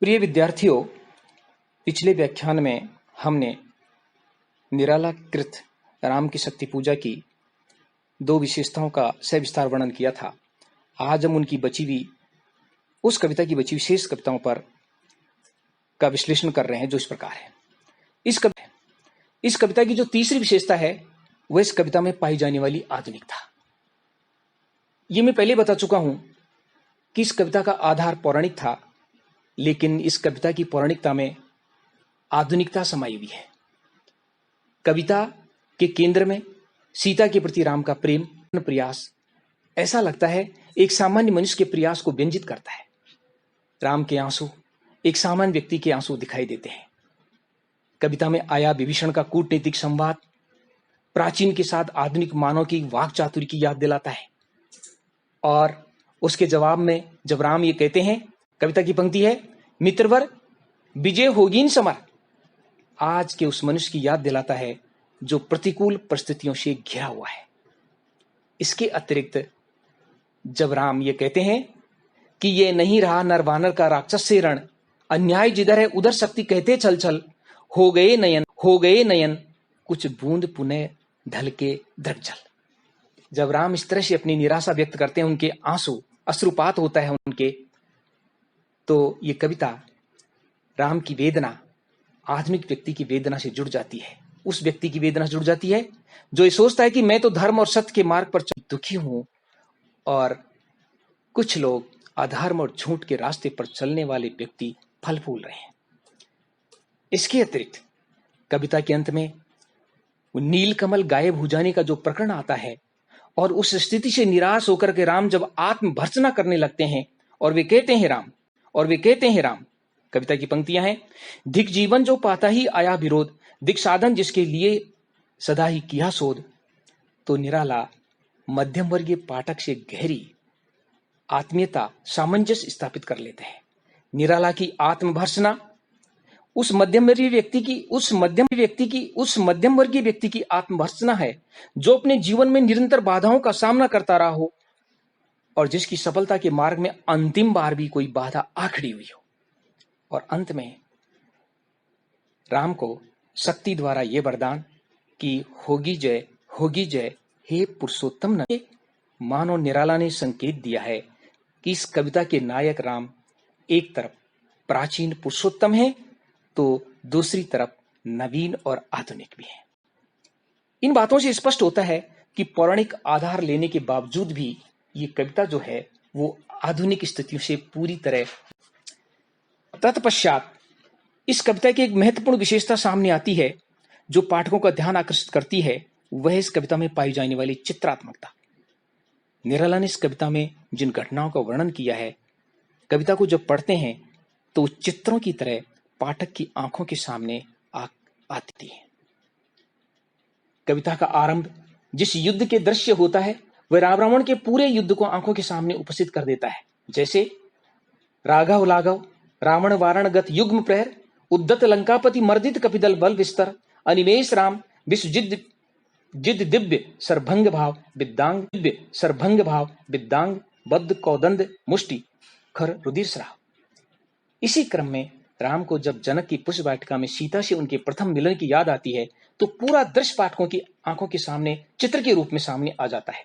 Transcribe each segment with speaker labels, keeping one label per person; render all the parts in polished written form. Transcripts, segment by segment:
Speaker 1: प्रिय विद्यार्थियों, पिछले व्याख्यान में हमने निराला कृत राम की शक्ति पूजा की दो विशेषताओं का सविस्तार वर्णन किया था। आज हम उनकी बची हुई उस कविता की बची विशेष कविताओं पर का विश्लेषण कर रहे हैं, जो इस प्रकार है। इस कविता की जो तीसरी विशेषता है वह इस कविता में पाई जाने वाली आधुनिकता। ये मैं पहले बता चुका हूं कि इस कविता का आधार पौराणिक था, लेकिन इस कविता की पौराणिकता में आधुनिकता समाई हुई है। कविता के केंद्र में सीता के प्रति राम का प्रेम प्रयास ऐसा लगता है एक सामान्य मनुष्य के प्रयास को व्यंजित करता है। राम के आंसू एक सामान्य व्यक्ति के आंसू दिखाई देते हैं। कविता में आया विभीषण का कूटनीतिक संवाद प्राचीन के साथ आधुनिक मानव की वाक चातुर्य की याद दिलाता है। और उसके जवाब में जब राम ये कहते हैं, कविता की पंक्ति है, मित्रवर विजय होगी न समर, आज के उस मनुष्य की याद दिलाता है जो प्रतिकूल परिस्थितियों से घिरा हुआ है। इसके अतिरिक्त जब राम ये कहते हैं कि ये नहीं रहा नर वानर का राक्षस से रण, अन्याय जिधर है उधर शक्ति कहते चल चल, हो गए नयन कुछ बूंद पुनः ढल के दृढ़ जल। जब राम इस तरह से अपनी निराशा व्यक्त करते हैं, उनके आंसू अश्रुपात होता है उनके, तो ये कविता राम की वेदना आधुनिक व्यक्ति की वेदना से जुड़ जाती है। उस व्यक्ति की वेदना से जुड़ जाती है जो ये सोचता है कि मैं तो धर्म और सत्य के मार्ग पर दुखी हूं, और कुछ लोग अधर्म और झूठ के रास्ते पर चलने वाले व्यक्ति फल फूल रहे हैं। इसके अतिरिक्त कविता के अंत में नीलकमल गायब हो जाने का जो प्रकरण आता है, और उस स्थिति से निराश होकर के राम जब आत्मभर्त्सना करने लगते हैं और वे कहते हैं राम, कविता की पंक्तियां हैं, धिक जीवन जो पाता ही आया विरोध, दिक साधन जिसके लिए सदा ही किया शोध। तो निराला मध्यम वर्गीय पाठक से गहरी आत्मीयता सामंजस्य स्थापित कर लेते हैं। निराला की आत्मभर्त्सना उस मध्यम वर्गीय व्यक्ति की आत्मभर्त्सना है जो अपने जीवन में निरंतर बाधाओं का सामना करता रहा हो और जिसकी सफलता के मार्ग में अंतिम बार भी कोई बाधा आ खड़ी हुई हो। और अंत में राम को शक्ति द्वारा यह वरदान कि होगी जय हे पुरुषोत्तम। मानो निराला ने संकेत दिया है कि इस कविता के नायक राम एक तरफ प्राचीन पुरुषोत्तम है तो दूसरी तरफ नवीन और आधुनिक भी है। इन बातों से स्पष्ट होता है कि पौराणिक आधार लेने के बावजूद भी ये कविता जो है वो आधुनिक स्थितियों से पूरी तरह। तत्पश्चात इस कविता की एक महत्वपूर्ण विशेषता सामने आती है जो पाठकों का ध्यान आकर्षित करती है, वह इस कविता में पाई जाने वाली चित्रात्मकता। निराला ने इस कविता में जिन घटनाओं का वर्णन किया है, कविता को जब पढ़ते हैं तो चित्रों की तरह पाठक की आंखों के सामने आती है। कविता का आरंभ जिस युद्ध के दृश्य होता है वह राम रावण के पूरे युद्ध को आंखों के सामने उपस्थित कर देता है। जैसे राघव लाघव रावण वारण गत युग्म प्रहर, उद्दत लंकापति मर्दित कपिदल बल विस्तर, अनिमेष राम विश्वजिद जिद दिव्य सरभंग भाव विद्यांग बद्ध कौदंड मुष्टि खर रुधिर स्राव। इसी क्रम में राम को जब जनक की पुष्प वाटिका में सीता से उनके प्रथम मिलन की याद आती है तो पूरा दृश्य पाठकों की आंखों के सामने चित्र के रूप में सामने आ जाता है।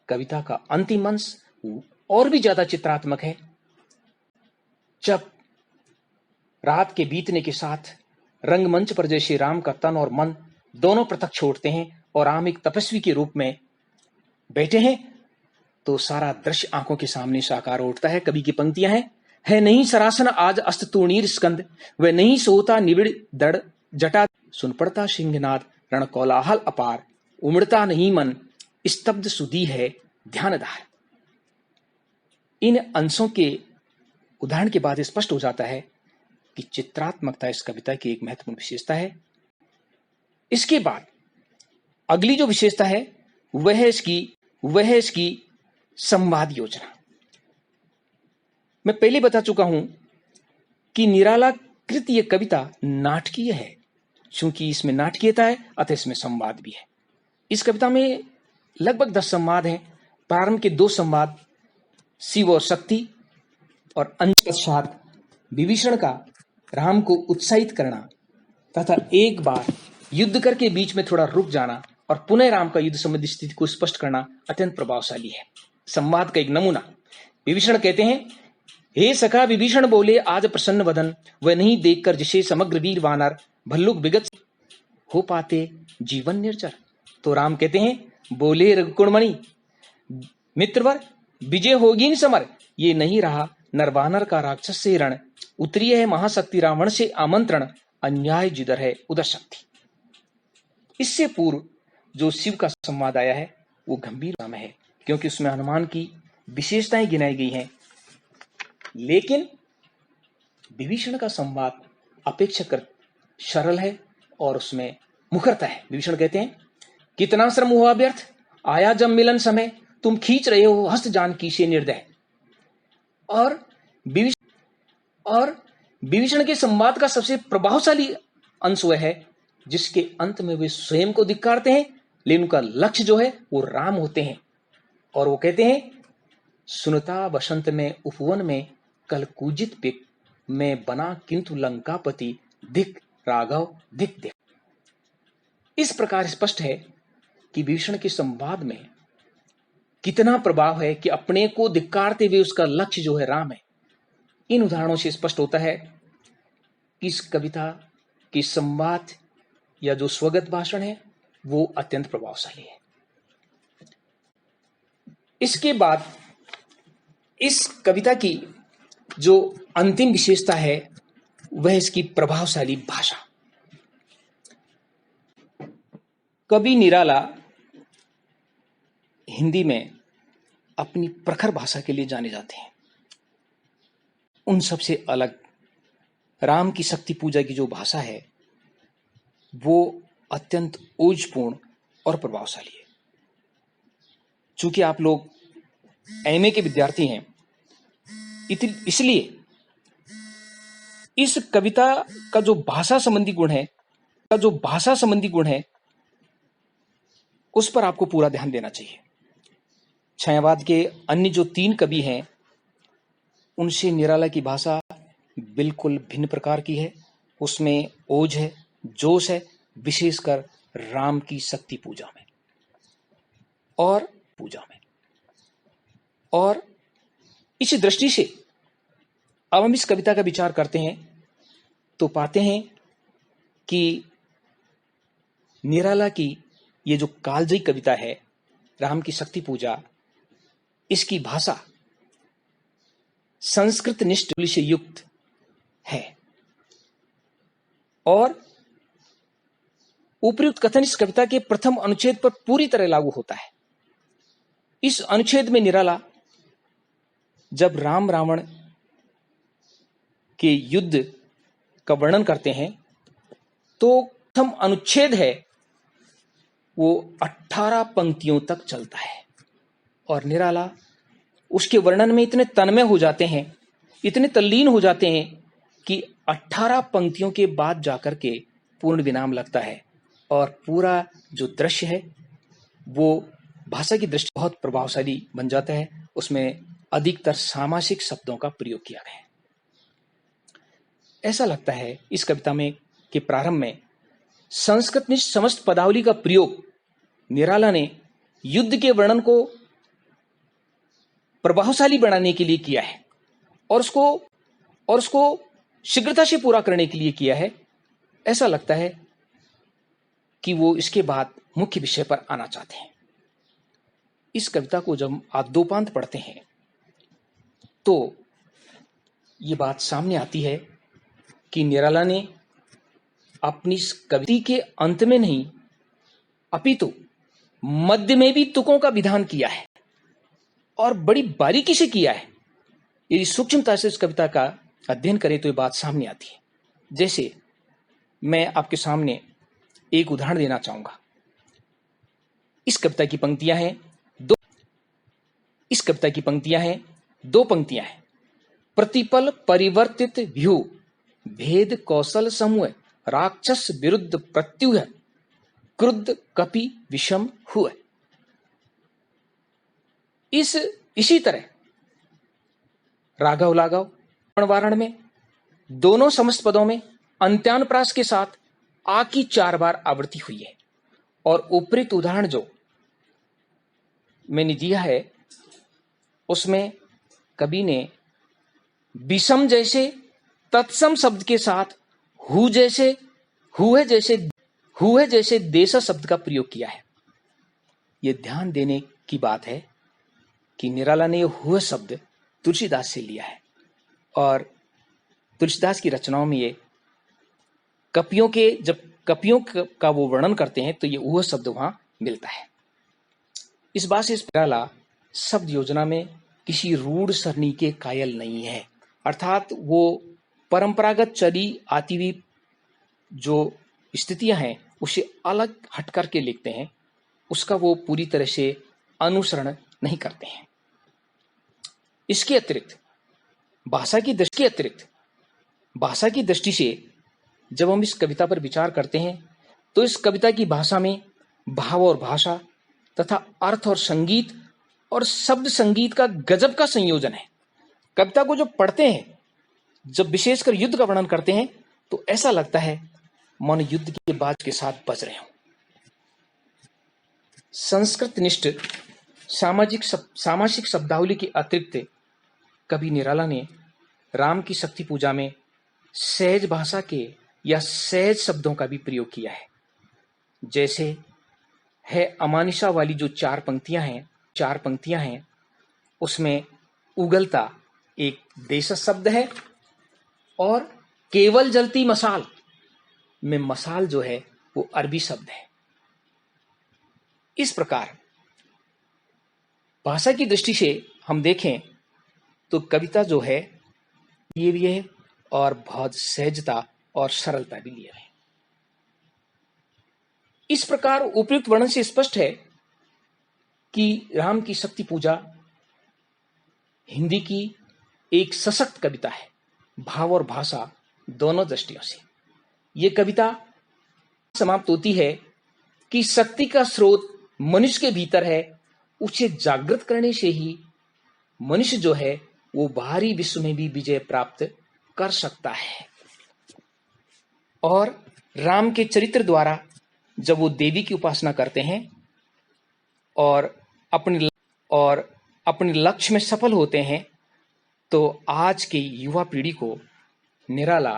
Speaker 1: कविता का अंतिम अंश और भी ज्यादा चित्रात्मक है। जब रात के बीतने के साथ रंगमंच पर जैसे राम का तन और मन दोनों पृथक छोड़ते हैं और राम एक तपस्वी के रूप में बैठे हैं, तो सारा दृश्य आंखों के सामने साकार उठता है। कवि की पंक्तियां हैं, है नहीं सरासन आज अस्त तूणीर स्कंद, वह नहीं सोता निविड़ दड़ जटा, सुन पड़ता सिंहनाद रण कोलाहल अपार, उमड़ता नहीं मन स्तब्ध सुधी है ध्यानदार। इन अंशों के उदाहरण के बाद स्पष्ट हो जाता है कि चित्रात्मकता इस कविता की एक महत्वपूर्ण विशेषता है। इसके बाद अगली जो विशेषता है वह है इसकी संवाद योजना। मैं पहले बता चुका हूं कि निराला कृत यह कविता नाटकीय है। चूंकि इसमें नाटकीयता है अतः इसमें संवाद भी है। इस कविता में लगभग 10 संवाद हैं। प्रारंभ के 2 संवाद शिव और शक्ति और अंत पश्चात विभीषण का राम को उत्साहित करना तथा एक बार युद्ध करके बीच में थोड़ा रुक जाना और पुनः राम का युद्ध संबंधी स्थिति को स्पष्ट करना अत्यंत प्रभावशाली है। संवाद का एक नमूना। विभीषण कहते हैं, हे सखा विभीषण बोले आज प्रसन्न वदन, वह नहीं देखकर जिसे समग्र वीर वानर भल्लुक विगत हो पाते जीवन निर्जर। तो राम कहते हैं, बोले रघुकुणमणि मित्रवर विजय होगी न समर, ये नहीं रहा नरवानर का राक्षस से रण, उतरी है महाशक्ति रावण से आमंत्रण, अन्याय जिधर है उधर शक्ति। इससे पूर्व जो शिव का संवाद आया है वो गंभीर नाम है, क्योंकि उसमें हनुमान की विशेषताएं गिनाई गई हैं। लेकिन विभीषण का संवाद अपेक्षाकृत सरल है और उसमें मुखरता है। विभीषण कहते हैं, कितना श्रम हुआ व्यर्थ, आया जब मिलन समय, तुम खींच रहे हो हस्त जानकी से निर्दय। और विभीषण के संवाद का सबसे प्रभावशाली अंश वह है जिसके अंत में वे स्वयं को धिक्कारते हैं, लेकिन उनका लक्ष्य जो है वो राम होते हैं। और वो कहते हैं, सुनता बसंत में उपवन में, कल कूजित पिक में बना किंतु लंकापति, धिक राघव धिक धिक। इस प्रकार स्पष्ट है कि विभीषण के संवाद में कितना प्रभाव है कि अपने को धिक्कारते हुए उसका लक्ष्य जो है राम है। इन उदाहरणों से स्पष्ट होता है कि इस कविता की संवाद या जो स्वगत भाषण है वो अत्यंत प्रभावशाली है। इसके बाद इस कविता की जो अंतिम विशेषता है वह इसकी प्रभावशाली भाषा। कवि निराला हिंदी में अपनी प्रखर भाषा के लिए जाने जाते हैं। उन सबसे अलग राम की शक्ति पूजा की जो भाषा है वो अत्यंत ओजपूर्ण और प्रभावशाली है। चूंकि आप लोग एमए के विद्यार्थी हैं, इसलिए इस कविता का जो भाषा संबंधी गुण है उस पर आपको पूरा ध्यान देना चाहिए। छायावाद के अन्य जो 3 कवि हैं उनसे निराला की भाषा बिल्कुल भिन्न प्रकार की है। उसमें ओज है, जोश है, विशेषकर राम की शक्ति पूजा में और इस दृष्टि से अब हम इस कविता का विचार करते हैं तो पाते हैं कि निराला की ये जो कालजयी कविता है राम की शक्ति पूजा, इसकी भाषा संस्कृत निष्ठ से युक्त है और उपयुक्त कथन इस कविता के प्रथम अनुच्छेद पर पूरी तरह लागू होता है। इस अनुच्छेद में निराला जब राम रावण के युद्ध का वर्णन करते हैं तो प्रथम अनुच्छेद है वो 18 पंक्तियों तक चलता है और निराला उसके वर्णन में इतने तन्मय हो जाते हैं, इतने तल्लीन हो जाते हैं कि 18 पंक्तियों के बाद जाकर के पूर्ण विराम लगता है और पूरा जो दृश्य है वो भाषा की दृष्टि बहुत प्रभावशाली बन जाता है। उसमें अधिकतर सामासिक शब्दों का प्रयोग किया गया है। ऐसा लगता है इस कविता में के प्रारंभ में संस्कृत में समस्त पदावली का प्रयोग निराला ने युद्ध के वर्णन को प्रभावशाली बनाने के लिए किया है और उसको शीघ्रता से पूरा करने के लिए किया है। ऐसा लगता है कि वो इसके बाद मुख्य विषय पर आना चाहते हैं। इस कविता को जब आप दोपांत पढ़ते हैं तो ये बात सामने आती है कि निराला ने अपनी इस कविता के अंत में नहीं अपितु मध्य में भी तुकों का विधान किया है और बड़ी बारीकी से किया है। यदि सूक्ष्मता से इस कविता का अध्ययन करें तो ये बात सामने आती है। जैसे मैं आपके सामने एक उदाहरण देना चाहूंगा। इस कविता की पंक्तियां हैं दो पंक्तियां हैं। प्रतिपल परिवर्तित व्यू, भेद कौशल समूह, राक्षस विरुद्ध प्रत्युह, क्रुद्ध कपि विषम हुए। इसी तरह राघव लाघव वारण में दोनों समस्त पदों में अंत्यानुप्रास के साथ आ की 4 बार आवृत्ति हुई है। और उपयुक्त उदाहरण जो मैंने दिया है उसमें कवि ने विषम जैसे तत्सम शब्द के साथ हुए जैसे देश शब्द का प्रयोग किया है। यह ध्यान देने की बात है कि निराला ने हुए शब्द तुलसीदास से लिया है और तुलसीदास की रचनाओं में ये कपियों का वो वर्णन करते हैं तो ये हुए शब्द वहां मिलता है। इस बात से निराला शब्द योजना में किसी रूढ़ सरनी के कायल नहीं है, अर्थात वो परंपरागत चली आती हुई जो स्थितियां हैं उसे अलग हट करके लिखते हैं, उसका वो पूरी तरह से अनुसरण नहीं करते हैं। इसके अतिरिक्त भाषा की दृष्टि से जब हम इस कविता पर विचार करते हैं तो इस कविता की भाषा में भाव और भाषा तथा अर्थ और संगीत और शब्द संगीत का गजब का संयोजन है। कविता को जो पढ़ते हैं, जब विशेषकर युद्ध का वर्णन करते हैं तो ऐसा लगता है मानो युद्ध के बाज के साथ बज रहे हों। संस्कृत निष्ठ सामाजिक शब्दावली के अतिरिक्त कवि निराला ने राम की शक्ति पूजा में सहज भाषा के या सहज शब्दों का भी प्रयोग किया है। जैसे है अमानिशा वाली जो 4 पंक्तियां हैं उसमें उगलता एक देश शब्द है और केवल जलती मसाल में मसाल जो है वो अरबी शब्द है। इस प्रकार भाषा की दृष्टि से हम देखें तो कविता जो है ये भी है और बहुत सहजता और सरलता भी लिए है। इस प्रकार उपयुक्त वर्णन से स्पष्ट है कि राम की शक्ति पूजा हिंदी की एक सशक्त कविता है, भाव और भाषा दोनों दृष्टियों से। ये कविता समाप्त होती है कि शक्ति का स्रोत मनुष्य के भीतर है, उसे जागृत करने से ही मनुष्य जो है वो बाहरी विश्व में भी विजय प्राप्त कर सकता है। और राम के चरित्र द्वारा जब वो देवी की उपासना करते हैं और अपने लक्ष्य में सफल होते हैं तो आज के युवा पीढ़ी को निराला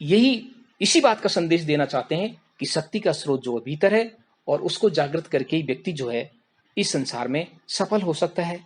Speaker 1: इसी बात का संदेश देना चाहते हैं कि शक्ति का स्रोत जो भीतर है और उसको जागृत करके ही व्यक्ति जो है इस संसार में सफल हो सकता है।